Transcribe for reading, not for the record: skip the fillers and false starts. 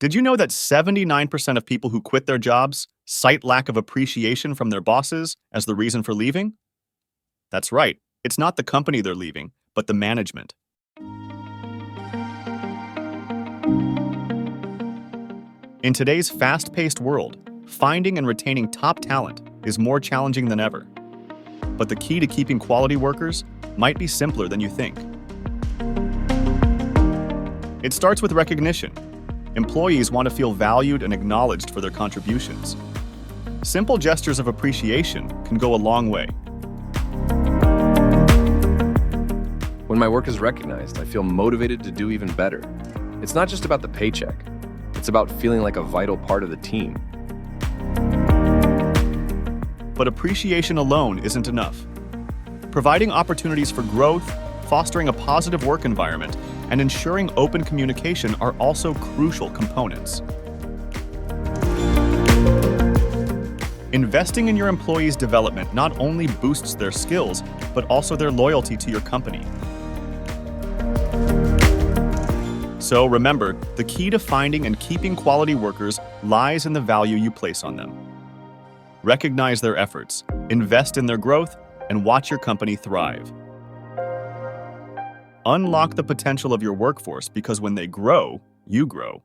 Did you know that 79% of people who quit their jobs cite lack of appreciation from their bosses as the reason for leaving? That's right, it's not the company they're leaving, but the management. In today's fast-paced world, finding and retaining top talent is more challenging than ever. But the key to keeping quality workers might be simpler than you think. It starts with recognition. Employees want to feel valued and acknowledged for their contributions. Simple gestures of appreciation can go a long way. When my work is recognized, I feel motivated to do even better. It's not just about the paycheck. It's about feeling like a vital part of the team. But appreciation alone isn't enough. Providing opportunities for growth, fostering a positive work environment, and ensuring open communication are also crucial components. Investing in your employees' development not only boosts their skills, but also their loyalty to your company. So remember, the key to finding and keeping quality workers lies in the value you place on them. Recognize their efforts, invest in their growth, and watch your company thrive. Unlock the potential of your workforce because when they grow, you grow.